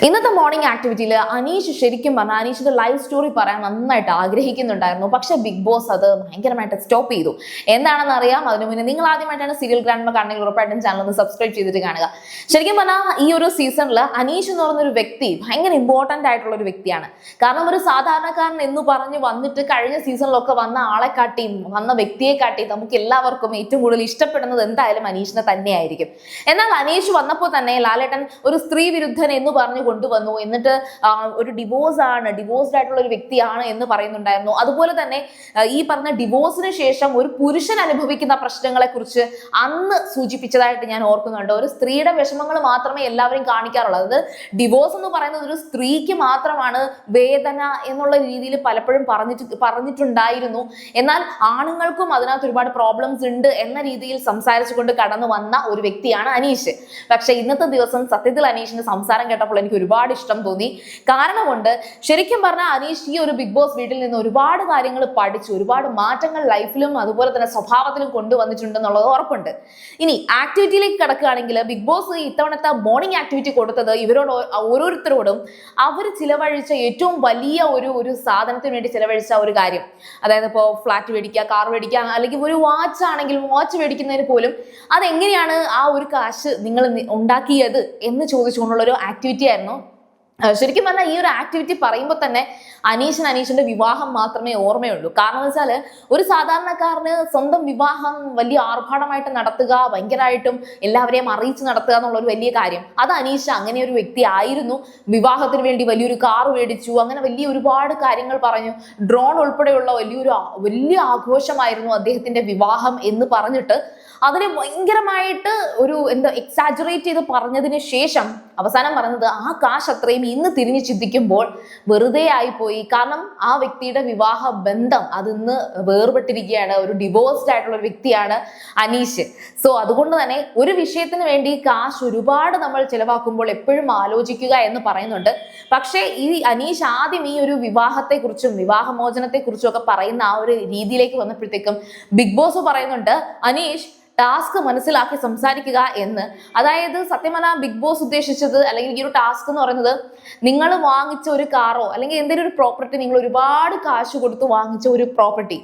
ഇന്നത്തെ മോർണിംഗ് ആക്ടിവിറ്റിയിൽ അനീഷ് ശരിക്കും പറഞ്ഞാൽ അനീഷിന്റെ ലൈഫ് സ്റ്റോറി പറയാൻ നന്നായിട്ട് ആഗ്രഹിക്കുന്നുണ്ടായിരുന്നു. പക്ഷെ ബിഗ് ബോസ് അത് ഭയങ്കരമായിട്ട് സ്റ്റോപ്പ് ചെയ്തു. എന്താണെന്ന് അറിയാം. അതിനു മുന്നേ നിങ്ങൾ ആദ്യമായിട്ടാണ് സീരിയൽ ഗ്രാൻഡ്മ കാണണമെങ്കിൽ ഉറപ്പായിട്ടും ചാനൽ ഒന്ന് സബ്സ്ക്രൈബ് ചെയ്തിട്ട് കാണുക. ശരിക്കും പറഞ്ഞാൽ ഈ ഒരു സീസണിൽ അനീഷ് എന്ന് പറയുന്ന ഒരു വ്യക്തി ഭയങ്കര ഇമ്പോർട്ടന്റ് ആയിട്ടുള്ള ഒരു വ്യക്തിയാണ്. കാരണം ഒരു സാധാരണക്കാരൻ എന്ന് പറഞ്ഞ് വന്നിട്ട് കഴിഞ്ഞ സീസണിലൊക്കെ വന്ന ആളെ കാട്ടിയും വന്ന വ്യക്തിയെ കാട്ടിയും നമുക്ക് എല്ലാവർക്കും ഏറ്റവും കൂടുതൽ ഇഷ്ടപ്പെടുന്നത് എന്തായാലും അനീഷിനെ തന്നെയായിരിക്കും. എന്നാൽ അനീഷ് വന്നപ്പോൾ തന്നെ ലാലേട്ടൻ ഒരു സ്ത്രീ വിരുദ്ധൻ എന്ന് പറഞ്ഞു കൊണ്ടുവന്നു. എന്നിട്ട് ഒരു ഡിവോഴ്സ്ഡ് ആയിട്ടുള്ള ഒരു വ്യക്തിയാണ് എന്ന് പറയുന്നുണ്ടായിരുന്നു. അതുപോലെ തന്നെ ഈ പറഞ്ഞ ഡിവോഴ്സിന് ശേഷം ഒരു പുരുഷൻ അനുഭവിക്കുന്ന പ്രശ്നങ്ങളെ കുറിച്ച് അന്ന് സൂചിപ്പിച്ചതായിട്ട് ഞാൻ ഓർക്കുന്നുണ്ട്. ഒരു സ്ത്രീയുടെ വിഷമങ്ങൾ മാത്രമേ എല്ലാവരും കാണിക്കാറുള്ളൂ. അതായത് ഡിവോഴ്സ് എന്ന് പറയുന്നത് ഒരു സ്ത്രീക്ക് മാത്രമാണ് വേദന എന്നുള്ള രീതിയിൽ പലപ്പോഴും പറഞ്ഞിട്ടുണ്ടായിരുന്നു. എന്നാൽ ആണുങ്ങൾക്കും അതിനകത്ത് ഒരുപാട് പ്രോബ്ലംസ് ഉണ്ട് എന്ന രീതിയിൽ സംസാരിച്ചുകൊണ്ട് കടന്നു വന്ന ഒരു വ്യക്തിയാണ് അനീഷ്. പക്ഷെ ഇന്നത്തെ ദിവസം സത്യത്തിൽ അനീഷിന്റെ സംസാരം കേട്ടപ്പോൾ എനിക്ക് ഒരുപാട് ഇഷ്ടം തോന്നി. കാരണമുണ്ട്. ശരിക്കും പറഞ്ഞാൽ അനീഷ് ഈ ഒരു ബിഗ് ബോസ് വീട്ടിൽ നിന്ന് ഒരുപാട് കാര്യങ്ങൾ പഠിച്ചു, ഒരുപാട് മാറ്റങ്ങൾ ലൈഫിലും അതുപോലെ തന്നെ സ്വഭാവത്തിലും കൊണ്ടുവന്നിട്ടുണ്ടെന്നുള്ളത് ഉറപ്പുണ്ട്. ഇനി ആക്ടിവിറ്റിയിലേക്ക് കിടക്കുകയാണെങ്കിൽ ബിഗ് ബോസ് ഇത്തവണത്തെ മോർണിംഗ് ആക്ടിവിറ്റി കൊടുത്തത് ഇവരോട് ഓരോരുത്തരോടും അവർ ചിലവഴിച്ച ഏറ്റവും വലിയ ഒരു സാധനത്തിന് വേണ്ടി ചിലവഴിച്ച ഒരു കാര്യം, അതായത് ഇപ്പോൾ ഫ്ലാറ്റ് മേടിക്കുക, കാർ മേടിക്കുക, അല്ലെങ്കിൽ ഒരു വാച്ച് ആണെങ്കിൽ വാച്ച് മേടിക്കുന്നതിന് പോലും അതെങ്ങനെയാണ് ആ ഒരു കാശ് നിങ്ങൾ ഉണ്ടാക്കിയത് എന്ന് ചോദിച്ചുകൊണ്ടുള്ള ഒരു ആക്ടിവിറ്റി ആയിരുന്നു. ശരിക്കും പറഞ്ഞാൽ ഈ ഒരു ആക്ടിവിറ്റി പറയുമ്പോൾ തന്നെ അനീഷിന്റെ വിവാഹം മാത്രമേ ഓർമ്മയുള്ളൂ. കാരണം എന്ന് വെച്ചാൽ ഒരു സാധാരണക്കാരന് സ്വന്തം വിവാഹം വലിയ ആർഭാടമായിട്ട് നടത്തുക, ഭയങ്കരമായിട്ടും എല്ലാവരെയും അറിയിച്ച് നടത്തുക എന്നുള്ള ഒരു വലിയ കാര്യം, അത് അനീഷ് അങ്ങനെ ഒരു വ്യക്തി ആയിരുന്നു. വിവാഹത്തിന് വേണ്ടി വലിയൊരു കാർ മേടിച്ചു, അങ്ങനെ വലിയ ഒരുപാട് കാര്യങ്ങൾ പറഞ്ഞു. ഡ്രോൺ ഉൾപ്പെടെയുള്ള വലിയ ആഘോഷമായിരുന്നു അദ്ദേഹത്തിന്റെ വിവാഹം എന്ന് പറഞ്ഞിട്ട് അതിനെ ഭയങ്കരമായിട്ട് എക്സാജറേറ്റ് ചെയ്ത് പറഞ്ഞതിന് ശേഷം അവസാനം പറഞ്ഞത് ആ കാശ് അത്രയും ഇന്ന് തിരിഞ്ഞു ചിന്തിക്കുമ്പോൾ വെറുതെ ആയിപ്പോയി. കാരണം ആ വ്യക്തിയുടെ വിവാഹ ബന്ധം അതിന്ന് വേർപെട്ടിരിക്കുകയാണ്. ഒരു ഡിവോഴ്സ്ഡ് ആയിട്ടുള്ള ഒരു വ്യക്തിയാണ് അനീഷ്. സോ അതുകൊണ്ട് തന്നെ ഒരു വിഷയത്തിന് വേണ്ടി കാശ് ഒരുപാട് നമ്മൾ ചിലവാക്കുമ്പോൾ എപ്പോഴും ആലോചിക്കുക എന്ന് പറയുന്നുണ്ട്. പക്ഷേ ഈ അനീഷ് ആദ്യം ഈ ഒരു വിവാഹത്തെക്കുറിച്ചും വിവാഹമോചനത്തെക്കുറിച്ചും ഒക്കെ പറയുന്ന ആ ഒരു രീതിയിലേക്ക് വന്നപ്പോഴത്തേക്കും ബിഗ് ബോസ് പറയുന്നുണ്ട് അനീഷ് ടാസ്ക് മനസ്സിലാക്കി സംസാരിക്കുക എന്ന്. അതായത് സത്യം പറഞ്ഞാൽ ബിഗ് ബോസ് ഉദ്ദേശിച്ചത്, അല്ലെങ്കിൽ ഈ ഒരു ടാസ്ക് എന്ന് പറയുന്നത്, നിങ്ങൾ വാങ്ങിച്ച ഒരു കാറോ അല്ലെങ്കിൽ എന്തെങ്കിലും ഒരു പ്രോപ്പർട്ടി, നിങ്ങൾ ഒരുപാട് കാശ് കൊടുത്ത് വാങ്ങിച്ച ഒരു പ്രോപ്പർട്ടി,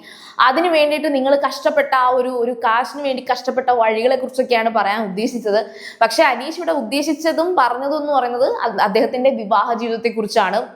അതിന് വേണ്ടിയിട്ട് നിങ്ങൾ കഷ്ടപ്പെട്ട ആ ഒരു കാശിന് വേണ്ടി കഷ്ടപ്പെട്ട വഴികളെ കുറിച്ചൊക്കെയാണ് പറയാൻ ഉദ്ദേശിച്ചത്. പക്ഷെ അനീഷ് ഇവിടെ ഉദ്ദേശിച്ചതും പറഞ്ഞതും എന്ന് പറയുന്നത് അദ്ദേഹത്തിന്റെ വിവാഹ ജീവിതത്തെ കുറിച്ചാണ്.